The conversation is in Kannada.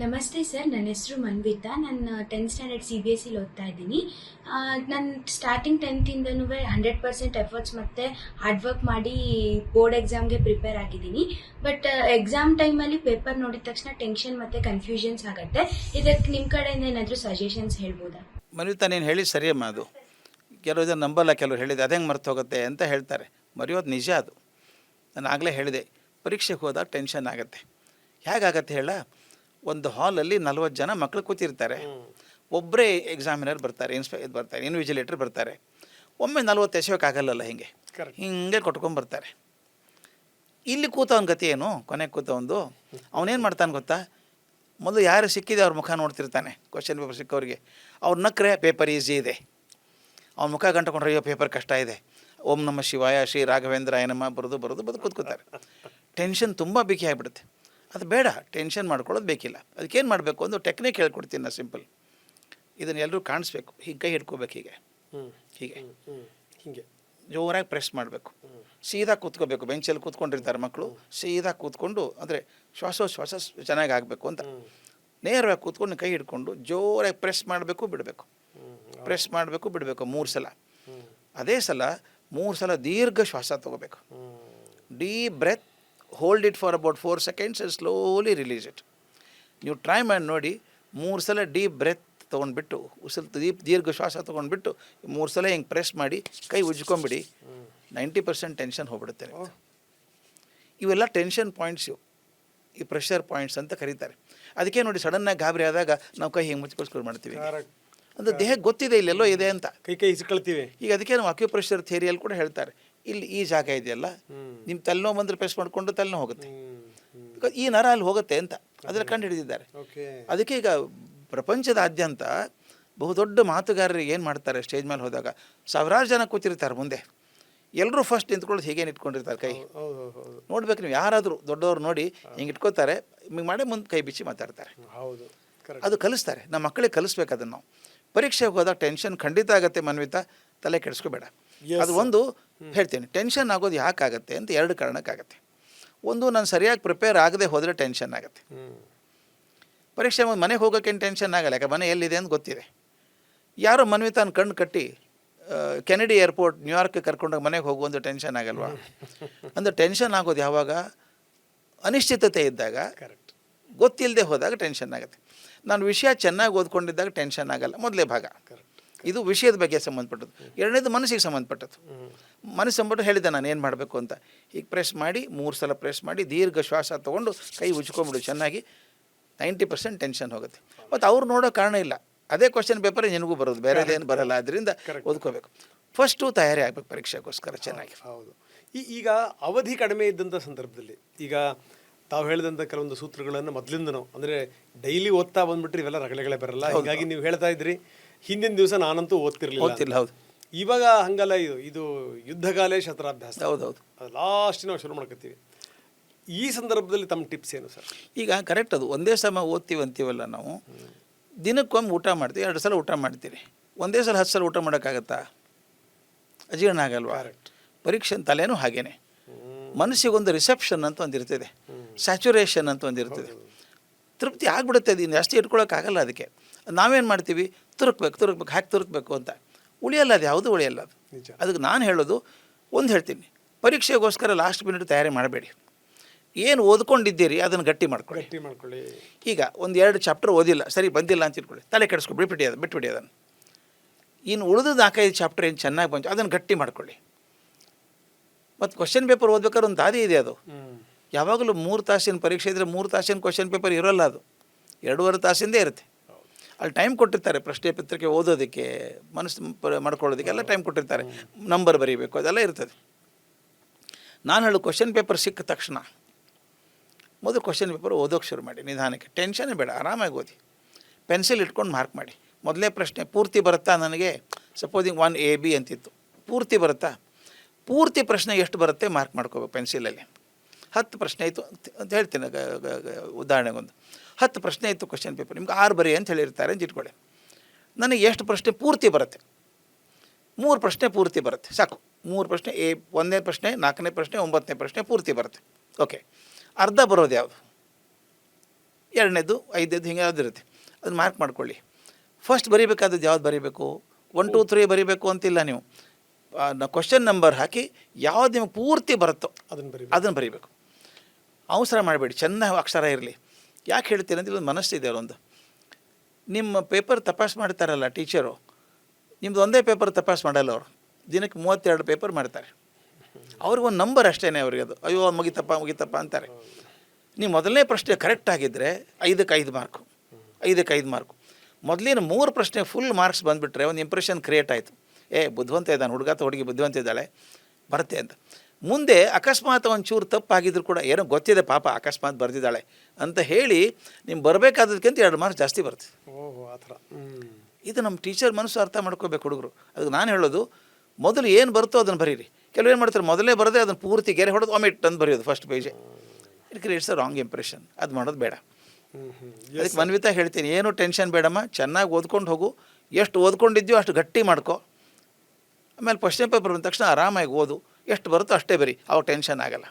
ನಮಸ್ತೆ ಸರ್, ನನ್ನ ಹೆಸರು ಮನ್ವಿತಾ. ನಾನು 10th ಸ್ಟ್ಯಾಂಡರ್ಡ್ CBSE ಓದ್ತಾ ಇದ್ದೀನಿ. ನಾನು ಸ್ಟಾರ್ಟಿಂಗ್ 10th ಇಂದನೂ 100% ಎಫರ್ಟ್ಸ್ ಮತ್ತು ಹಾರ್ಡ್ ವರ್ಕ್ ಮಾಡಿ ಬೋರ್ಡ್ ಎಕ್ಸಾಮ್ಗೆ ಪ್ರಿಪೇರ್ ಆಗಿದ್ದೀನಿ. ಬಟ್ ಎಕ್ಸಾಮ್ ಟೈಮಲ್ಲಿ ಪೇಪರ್ ನೋಡಿದ ತಕ್ಷಣ ಟೆನ್ಷನ್ ಮತ್ತು ಕನ್ಫ್ಯೂಷನ್ಸ್ ಆಗುತ್ತೆ. ಇದಕ್ಕೆ ನಿಮ್ಮ ಕಡೆಯಿಂದ ಏನಾದರೂ ಸಜೆಷನ್ಸ್ ಹೇಳ್ಬೋದಾ? ಮನ್ವಿತಾ, ನೀನು ಹೇಳಿ ಸರಿಯಮ್ಮ. ಅದು ಕೆಲವು ಜನ ನಂಬಲ್ಲ, ಕೆಲವರು ಹೇಳಿದೆ ಅದು ಹೆಂಗೆ ಮರ್ತು ಹೋಗುತ್ತೆ ಅಂತ ಹೇಳ್ತಾರೆ. ಮರೆಯೋದು ನಿಜ. ಅದು ನಾನು ಆಗಲೇ ಹೇಳಿದೆ, ಪರೀಕ್ಷೆಗೆ ಹೋದಾಗ ಟೆನ್ಷನ್ ಆಗುತ್ತೆ. ಹೇಗಾಗತ್ತೆ ಹೇಳ, ಒಂದು ಹಾಲಲ್ಲಿ 40 ಜನ ಮಕ್ಕಳು ಕೂತಿರ್ತಾರೆ. ಒಬ್ಬರೇ ಎಕ್ಸಾಮಿನರ್ ಬರ್ತಾರೆ, ಬರ್ತಾರೆ, ಇನ್ವಿಜಿಲೇಟರ್ ಬರ್ತಾರೆ. ಒಮ್ಮೆ 40 ಎಸೆಯೋಕ್ಕಾಗಲ್ಲ. ಹಿಂಗೆ ಕೊಟ್ಕೊಂಡ್ಬರ್ತಾರೆ. ಇಲ್ಲಿ ಕೂತವನ ಗತಿ ಏನು? ಕೊನೆಗೆ ಕೂತವನು ಅವನೇನು ಮಾಡ್ತಾನೆ ಗೊತ್ತಾ? ಮೊದಲು ಯಾರು ಸಿಕ್ಕಿದೆ ಅವ್ರ ಮುಖ ನೋಡ್ತಿರ್ತಾನೆ. ಕ್ವಶನ್ ಪೇಪರ್ ಸಿಕ್ಕವ್ರಿಗೆ ಅವ್ರು ನಕ್ಕರೆ ಪೇಪರ್ ಈಸಿ ಇದೆ. ಅವ್ನ ಮುಖ ಗಂಟಕೊಂಡ್ರೆ ಅಯ್ಯೋ ಪೇಪರ್ ಕಷ್ಟ ಇದೆ. ಓಂ ನಮ ಶಿವಾಯ, ಶ್ರೀ ರಾಘವೇಂದ್ರ ಆಯನಮ್ಮ ಬರೋದು ಕೂತ್ಕೋತಾರೆ. ಟೆನ್ಷನ್ ತುಂಬ ಬಿಗಿ ಆಗಿಬಿಡುತ್ತೆ. ಅದು ಬೇಡ, ಟೆನ್ಷನ್ ಮಾಡ್ಕೊಳ್ಳೋದು ಬೇಕಿಲ್ಲ. ಅದಕ್ಕೇನು ಮಾಡಬೇಕು ಒಂದು ಟೆಕ್ನಿಕ್ ಹೇಳ್ಕೊಡ್ತೀನಿ ನಾನು, ಸಿಂಪಲ್. ಇದನ್ನು ಎಲ್ಲರೂ ಕಾಣಿಸ್ಬೇಕು. ಹೀಗೆ ಕೈ ಹಿಡ್ಕೋಬೇಕು, ಹೀಗೆ ಜೋರಾಗಿ ಪ್ರೆಸ್ ಮಾಡಬೇಕು. ಸೀದಾ ಕೂತ್ಕೋಬೇಕು. ಬೆಂಚಲ್ಲಿ ಕೂತ್ಕೊಂಡಿರ್ತಾರೆ ಮಕ್ಕಳು, ಸೀದಾ ಕೂತ್ಕೊಂಡು, ಅಂದರೆ ಶ್ವಾಸ ಚೆನ್ನಾಗಿ ಆಗಬೇಕು ಅಂತ ನೇರವಾಗಿ ಕೂತ್ಕೊಂಡು ಕೈ ಹಿಡ್ಕೊಂಡು ಜೋರಾಗಿ ಪ್ರೆಸ್ ಮಾಡಬೇಕು, ಬಿಡಬೇಕು, ಪ್ರೆಸ್ ಮಾಡಬೇಕು, ಬಿಡಬೇಕು 3 ಸಲ. ಅದೇ ಸಲ 3 ಸಲ ದೀರ್ಘ ಶ್ವಾಸ ತೊಗೋಬೇಕು. Deep breath, hold it for about 4 seconds and slowly release it. ನೀವು ಟ್ರೈ ಮಾಡಿ ನೋಡಿ. 3 ಸಲ ಡೀಪ್ ಬ್ರೆತ್ ತೊಗೊಂಡ್ಬಿಟ್ಟು, ದೀರ್ಘ ಶ್ವಾಸ ತೊಗೊಂಡ್ಬಿಟ್ಟು 3 ಸಲ ಹಿಂಗೆ ಪ್ರೆಸ್ ಮಾಡಿ ಕೈ ಉಜ್ಕೊಂಬಿಡಿ. 90% ಟೆನ್ಷನ್ ಹೋಗ್ಬಿಡುತ್ತೆ. ಇವೆಲ್ಲ ಟೆನ್ಷನ್ ಪಾಯಿಂಟ್ಸ್, ಈ ಪ್ರೆಷರ್ ಪಾಯಿಂಟ್ಸ್ ಅಂತ ಕರೀತಾರೆ. ಅದಕ್ಕೆ ನೋಡಿ, ಸಡನ್ನಾಗಿ ಗಾಬರಿ ಆದಾಗ ನಾವು ಕೈ ಹಿಂಗೆ ಮುಚ್ಚಿಸ್ಕೊಂಡು ಮಾಡ್ತೀವಿ. ಅಂದರೆ ದೇಹಕ್ಕೆ ಗೊತ್ತಿದೆ ಇಲ್ಲೆಲ್ಲೋ ಇದೆ ಅಂತ, ಕೈ ಇಸ್ಕೊಳ್ತೀವಿ. ಈಗ ಅದಕ್ಕೆ ನಾವು ಅಕ್ಯುಪ್ರೆಷರ್ ಥಿಯರಿಯಲ್ಲಿ ಕೂಡ ಹೇಳ್ತಾರೆ, ಇಲ್ಲಿ ಈ ಜಾಗ ಇದೆಯಲ್ಲ, ನಿಮ್ಮ ತಲೆನೋವು ಬಂದರೆ ಪ್ರೆಸ್ ಮಾಡಿಕೊಂಡು ತಲೆನೋವು ಹೋಗುತ್ತೆ. ಈ ನರ ಅಲ್ಲಿ ಹೋಗುತ್ತೆ ಅಂತ ಅದರ ಕಂಡು ಹಿಡಿದಿದ್ದಾರೆ. ಅದಕ್ಕೆ ಈಗ ಪ್ರಪಂಚದಾದ್ಯಂತ ಬಹುದೊಡ್ಡ ಮಾತುಗಾರರಿಗೆ ಏನು ಮಾಡ್ತಾರೆ, ಸ್ಟೇಜ್ ಮೇಲೆ ಹೋದಾಗ 1000 ಜನ ಕೂತಿರ್ತಾರೆ ಮುಂದೆ. ಎಲ್ಲರೂ ಫಸ್ಟ್ ನಿಂತ್ಕೊಳ್ಳೋದು ಹೀಗೆ ಇಟ್ಕೊಂಡಿರ್ತಾರೆ ಕೈ. ನೋಡ್ಬೇಕು ನೀವು, ಯಾರಾದರೂ ದೊಡ್ಡವರು ನೋಡಿ ಹಿಂಗೆ ಇಟ್ಕೋತಾರೆ, ಹಿಂಗೆ ಮಾಡಿ ಮುಂದೆ ಕೈ ಬಿಚ್ಚಿ ಮಾತಾಡ್ತಾರೆ. ಅದು ಕಲಿಸ್ತಾರೆ. ನಮ್ಮ ಮಕ್ಕಳಿಗೆ ಕಲಿಸ್ಬೇಕು ಅದನ್ನು ನಾವು. ಪರೀಕ್ಷೆಗೆ ಹೋದಾಗ ಟೆನ್ಷನ್ ಖಂಡಿತ ಆಗುತ್ತೆ ಮನ್ವಿತಾ, ತಲೆ ಕೆಡಿಸ್ಕೋಬೇಡ. ಅದು ಒಂದು ಹೇಳ್ತೀನಿ, ಟೆನ್ಷನ್ ಆಗೋದು ಯಾಕಾಗತ್ತೆ ಅಂತ 2 ಕಾರಣಕ್ಕಾಗತ್ತೆ. ಒಂದು, ನಾನು ಸರಿಯಾಗಿ ಪ್ರಿಪೇರ್ ಆಗದೆ ಹೋದರೆ ಟೆನ್ಷನ್ ಆಗುತ್ತೆ. ಪರೀಕ್ಷೆ ಮನೆಗೆ ಹೋಗೋಕ್ಕೇನು ಟೆನ್ಷನ್ ಆಗಲ್ಲ, ಯಾಕೆ ಮನೆ ಎಲ್ಲಿದೆ ಅಂತ ಗೊತ್ತಿದೆ. ಯಾರೋ ಮನ್ವಿತಾನ ಕಣ್ಣು ಕಟ್ಟಿ ಕೆನಡಿ ಏರ್ಪೋರ್ಟ್ ನ್ಯೂಯಾರ್ಕ್ಗೆ ಕರ್ಕೊಂಡೋಗಿ ಮನೆಗೆ ಹೋಗುವಂಥ ಟೆನ್ಷನ್ ಆಗಲ್ವಾ? ಅಂದರೆ ಟೆನ್ಷನ್ ಆಗೋದು ಯಾವಾಗ? ಅನಿಶ್ಚಿತತೆ ಇದ್ದಾಗ, ಗೊತ್ತಿಲ್ಲದೆ ಹೋದಾಗ ಟೆನ್ಷನ್ ಆಗುತ್ತೆ. ನಾನು ವಿಷಯ ಚೆನ್ನಾಗಿ ಓದ್ಕೊಂಡಿದ್ದಾಗ ಟೆನ್ಷನ್ ಆಗಲ್ಲ. ಮೊದಲೇ ಭಾಗ ಇದು ವಿಷಯದ ಬಗ್ಗೆ ಸಂಬಂಧಪಟ್ಟದ್ದು. 2ನೇದು ಮನಸ್ಸಿಗೆ ಸಂಬಂಧಪಟ್ಟದ್ದು. ಮನಸ್ಸು ಸಂಬಂಧ ಹೇಳಿದ್ದೆ ನಾನು ಏನು ಮಾಡಬೇಕು ಅಂತ. ಈಗ ಪ್ರೆಸ್ ಮಾಡಿ 3 ಸಲ ಪ್ರೆಸ್ ಮಾಡಿ ದೀರ್ಘ ಶ್ವಾಸ ತೊಗೊಂಡು ಕೈ ಉಜ್ಕೊಂಬಿಡು ಚೆನ್ನಾಗಿ. 90% ಟೆನ್ಷನ್ ಹೋಗುತ್ತೆ. ಮತ್ತು ಅವ್ರು ನೋಡೋ ಕಾರಣ ಇಲ್ಲ. ಅದೇ ಕ್ವಶನ್ ಪೇಪರ್ ನಿನಗೂ ಬರೋದು, ಬೇರೆದೇನು ಬರೋಲ್ಲ. ಅದರಿಂದ ಓದ್ಕೋಬೇಕು. ಫಸ್ಟು ತಯಾರಿ ಆಗಬೇಕು ಪರೀಕ್ಷೆಗೋಸ್ಕರ ಚೆನ್ನಾಗಿ. ಹೌದು. ಈಗ ಅವಧಿ ಕಡಿಮೆ ಇದ್ದಂಥ ಸಂದರ್ಭದಲ್ಲಿ, ಈಗ ತಾವು ಹೇಳಿದಂಥ ಕೆಲವೊಂದು ಸೂತ್ರಗಳನ್ನು ಮೊದಲಿಂದನೂ, ಅಂದರೆ ಡೈಲಿ ಓದ್ತಾ ಬಂದ್ಬಿಟ್ರೆ ಇವೆಲ್ಲ ರಗಳೆಗಳೇ ಬರಲ್ಲ. ಹೀಗಾಗಿ ನೀವು ಹೇಳ್ತಾ ಇದ್ರಿ, ಹಿಂದಿನ ದಿವಸ ನಾನಂತೂ ಓದ್ತಿರ್ಲಿಲ್ಲ. ಹೌದು. ಇವಾಗ ಹಂಗಲ್ಲ. ಇದು ಯುದ್ಧಕಾಲೇ ಶಸ್ತ್ರಾಭ್ಯಾಸ. ಹೌದೌದು. ಅದು ಲಾಸ್ಟ್ ನಾವು ಶುರು ಮಾಡ್ಕೊತೀವಿ. ಈ ಸಂದರ್ಭದಲ್ಲಿ ತಮ್ಮ ಟಿಪ್ಸ್ ಏನು ಸರ್? ಈಗ ಕರೆಕ್ಟ್, ಅದು ಒಂದೇ ಸಮ ಓದ್ತೀವಿ ಅಂತೀವಲ್ಲ ನಾವು. ದಿನಕ್ಕೊಮ್ಮೆ ಊಟ ಮಾಡ್ತೀವಿ, 2 ಸಲ ಊಟ ಮಾಡ್ತೀರಿ. ಒಂದೇ ಸಲ 10 ಸಲ ಊಟ ಮಾಡೋಕ್ಕಾಗತ್ತಾ? ಅಜೀರ್ಣ ಆಗಲ್ವಾ? ಪರೀಕ್ಷೆ ತಲೆನೂ ಹಾಗೇನೆ. ಮನಸ್ಸಿಗೊಂದು ರಿಸೆಪ್ಷನ್ ಅಂತ ಒಂದು ಇರ್ತದೆ, ಸ್ಯಾಚುರೇಷನ್ ಅಂತ ಒಂದು ಇರ್ತದೆ. ತೃಪ್ತಿ ಆಗಿಬಿಡುತ್ತೆ. ಅದು ಜಾಸ್ತಿ ಇಟ್ಕೊಳ್ಳೋಕ್ಕಾಗಲ್ಲ. ಅದಕ್ಕೆ ನಾವೇನು ಮಾಡ್ತೀವಿ, ತುರುಕ್ಬೇಕು ಹಾಕಿ ತುರುಕ್ಬೇಕು ಅಂತ. ಉಳಿಯಲ್ಲ, ಅದು ಯಾವುದು ಉಳಿಯಲ್ಲ. ಅದು ಅದಕ್ಕೆ ನಾನು ಹೇಳೋದು ಒಂದು ಹೇಳ್ತೀನಿ, ಪರೀಕ್ಷೆಗೋಸ್ಕರ ಲಾಸ್ಟ್ ಮಿನಿಟ್ ತಯಾರಿ ಮಾಡಬೇಡಿ. ಏನು ಓದ್ಕೊಂಡಿದ್ದೀರಿ ಅದನ್ನು ಗಟ್ಟಿ ಮಾಡ್ಕೊಳ್ಳಿ. ಈಗ 1-2 ಚಾಪ್ಟರ್ ಓದಿಲ್ಲ, ಸರಿ ಬಂದಿಲ್ಲ ಅಂತ ಇಟ್ಕೊಳ್ಳಿ, ತಲೆ ಕೆಡಿಸ್ಕೊ, ಬಿಟ್ಬಿಡಿ ಅದನ್ನು. ಇನ್ನು ಉಳಿದು 4-5 ಚಾಪ್ಟರ್ ಏನು ಚೆನ್ನಾಗಿ ಬಂತು ಅದನ್ನು ಗಟ್ಟಿ ಮಾಡ್ಕೊಳ್ಳಿ. ಮತ್ತು ಕ್ವಶನ್ ಪೇಪರ್ ಓದ್ಬೇಕಾದ್ರೆ ಒಂದು ದಾದಿ ಇದೆ. ಅದು ಯಾವಾಗಲೂ 3 ತಾಸಿನ ಪರೀಕ್ಷೆ ಇದ್ದರೆ 3 ತಾಸಿನ ಕ್ವಶನ್ ಪೇಪರ್ ಇರೋಲ್ಲ. ಅದು 2.5 ತಾಸಿಂದೇ ಇರುತ್ತೆ. ಅಲ್ಲಿ ಟೈಮ್ ಕೊಟ್ಟಿರ್ತಾರೆ ಪ್ರಶ್ನೆ ಪತ್ರಿಕೆ ಓದೋದಕ್ಕೆ, ಮನಸ್ಸು ಮಾಡ್ಕೊಳ್ಳೋದಕ್ಕೆಲ್ಲ ಟೈಮ್ ಕೊಟ್ಟಿರ್ತಾರೆ. ನಂಬರ್ ಬರೀಬೇಕು, ಅದೆಲ್ಲ ಇರ್ತದೆ. ನಾನು ಹೇಳೋ ಕ್ವಶನ್ ಪೇಪರ್ ಸಿಕ್ಕ ತಕ್ಷಣ ಮೊದಲು ಕ್ವಶನ್ ಪೇಪರ್ ಓದೋಕ್ಕೆ ಶುರು ಮಾಡಿ. ನಿಧಾನಕ್ಕೆ, ಟೆನ್ಷನ್ನೇ ಬೇಡ, ಆರಾಮಾಗಿ ಓದಿ. ಪೆನ್ಸಿಲ್ ಇಟ್ಕೊಂಡು ಮಾರ್ಕ್ ಮಾಡಿ. ಮೊದಲೇ ಪ್ರಶ್ನೆ ಪೂರ್ತಿ ಬರುತ್ತಾ ನನಗೆ? ಸಪೋಸಿಂಗ್ 1AB ಅಂತಿತ್ತು, ಪೂರ್ತಿ ಬರುತ್ತಾ? ಪೂರ್ತಿ ಪ್ರಶ್ನೆ ಎಷ್ಟು ಬರುತ್ತೆ ಮಾರ್ಕ್ ಮಾಡ್ಕೋಬೇಕು ಪೆನ್ಸಿಲಲ್ಲಿ. 10 ಪ್ರಶ್ನೆ ಇತ್ತು ಅಂತ ಹೇಳ್ತೀನಿ, ಉದಾಹರಣೆಗೊಂದು 10 ಪ್ರಶ್ನೆ ಇತ್ತು ಕ್ವಶನ್ ಪೇಪರ್, ನಿಮ್ಗೆ 6 ಬರೀ ಅಂತ ಹೇಳಿರ್ತಾರೆ ಅಂತ ಇಟ್ಕೊಳ್ಳಿ. ನನಗೆ ಎಷ್ಟು ಪ್ರಶ್ನೆ ಪೂರ್ತಿ ಬರುತ್ತೆ? 3 ಪ್ರಶ್ನೆ ಪೂರ್ತಿ ಬರುತ್ತೆ ಸಾಕು. 3 ಪ್ರಶ್ನೆ, 1ನೇ ಪ್ರಶ್ನೆ, 4ನೇ ಪ್ರಶ್ನೆ, 9ನೇ ಪ್ರಶ್ನೆ ಪೂರ್ತಿ ಬರುತ್ತೆ. ಓಕೆ, ಅರ್ಧ ಬರೋದು ಯಾವುದು? ಎರಡನೇದು ಐದನೇದು ಹಿಂಗೆ ಯಾವ್ದು ಇರುತ್ತೆ ಅದನ್ನು ಮಾರ್ಕ್ ಮಾಡ್ಕೊಳ್ಳಿ. ಫಸ್ಟ್ ಬರೀಬೇಕಾದದ್ದು ಯಾವ್ದು ಬರೀಬೇಕು, 1 2 3 ಬರೀಬೇಕು ಅಂತಿಲ್ಲ. ನೀವು ಕ್ವಶನ್ ನಂಬರ್ ಹಾಕಿ ಯಾವ್ದು ನಿಮಗೆ ಪೂರ್ತಿ ಬರುತ್ತೋ ಅದನ್ನು ಬರೀಬೇಕು. ಅವಸರ ಮಾಡಬೇಡಿ, ಚೆನ್ನಾಗಿ ಅಕ್ಷರ ಇರಲಿ. ಯಾಕೆ ಹೇಳ್ತೀನಿ ಅಂದರೆ ಒಂದು ಮನಸ್ಸಿದೆ ಒಂದು, ನಿಮ್ಮ ಪೇಪರ್ ತಪಾಸ್ ಮಾಡ್ತಾರಲ್ಲ ಟೀಚರು, ನಿಮ್ಮದು ಒಂದೇ ಪೇಪರ್ ತಪಾಸ್ ಮಾಡಲ್ಲ ಅವರು, ದಿನಕ್ಕೆ 32 ಪೇಪರ್ ಮಾಡ್ತಾರೆ. ಅವ್ರಿಗೊಂದು ನಂಬರ್ ಅಷ್ಟೇ ಅವ್ರಿಗೆ, ಅದು ಅಯ್ಯೋ ಮುಗಿತಪ್ಪ ಅಂತಾರೆ. ನೀವು ಮೊದಲನೇ ಪ್ರಶ್ನೆ ಕರೆಕ್ಟ್ ಆಗಿದ್ದರೆ 5ಕ್ಕೆ 5 ಮಾರ್ಕು, 5ಕ್ಕೆ 5 ಮಾರ್ಕು. ಮೊದಲಿನ 3 ಪ್ರಶ್ನೆ ಫುಲ್ ಮಾರ್ಕ್ಸ್ ಬಂದುಬಿಟ್ರೆ ಒಂದು ಇಂಪ್ರೆಷನ್ ಕ್ರಿಯೇಟ್ ಆಯಿತು, ಬುದ್ಧಿವಂತ ಇದ್ದಾನೆ ಹುಡುಗ ಅಥವಾ ಹುಡುಗಿ ಬುದ್ಧಿವಂತ ಇದ್ದಾಳೆ ಬರುತ್ತೆ ಅಂತ. ಮುಂದೆ ಅಕಸ್ಮಾತ್ ಒಂಚೂರು ತಪ್ಪಾಗಿದ್ರು ಕೂಡ ಏನೋ ಗೊತ್ತಿದೆ ಪಾಪ ಅಕಸ್ಮಾತ್ ಬರೆದಿದ್ದಾಳೆ ಅಂತ ಹೇಳಿ ನಿಮ್ಗೆ ಬರಬೇಕಾದದಕ್ಕಿಂತ 2 ಮಾರ್ಕ್ಸ್ ಜಾಸ್ತಿ ಬರುತ್ತೆ. ಓಹೋ ಆ ಥರ. ಇದು ನಮ್ಮ ಟೀಚರ್ ಮನಸ್ಸು ಅರ್ಥ ಮಾಡ್ಕೋಬೇಕು ಹುಡುಗರು. ಅದಕ್ಕೆ ನಾನು ಹೇಳೋದು, ಮೊದಲು ಏನು ಬರುತ್ತೋ ಅದನ್ನು ಬರೀರಿ. ಕೆಲವು ಏನು ಮಾಡ್ತಾರೆ, ಮೊದಲೇ ಬರದೆ ಅದನ್ನು ಪೂರ್ತಿ ಗೆರೆ ಹೊಡೆದು ಒಮಿಟ್ ಅಂತ ಬರೆಯೋದು ಫಸ್ಟ್ ಪೇಜೆ. It creates a wrong impression. ಅದು ಮಾಡೋದು ಬೇಡ. ಅದಕ್ಕೆ ಮನ್ವಿತಾ ಹೇಳ್ತೀನಿ, ಏನು ಟೆನ್ಷನ್ ಬೇಡಮ್ಮ, ಚೆನ್ನಾಗಿ ಓದ್ಕೊಂಡು ಹೋಗು. ಎಷ್ಟು ಓದ್ಕೊಂಡಿದ್ಯೋ ಅಷ್ಟು ಗಟ್ಟಿ ಮಾಡ್ಕೊ. ಆಮೇಲೆ ಕ್ವಶ್ಚನ್ ಪೇಪರ್ ಬಂದ ತಕ್ಷಣ ಆರಾಮಾಗಿ ಓದು, ಎಷ್ಟು ಬರುತ್ತೋ ಅಷ್ಟೇ ಬರಿ, ಅವಾಗ ಟೆನ್ಷನ್ ಆಗಲ್ಲ.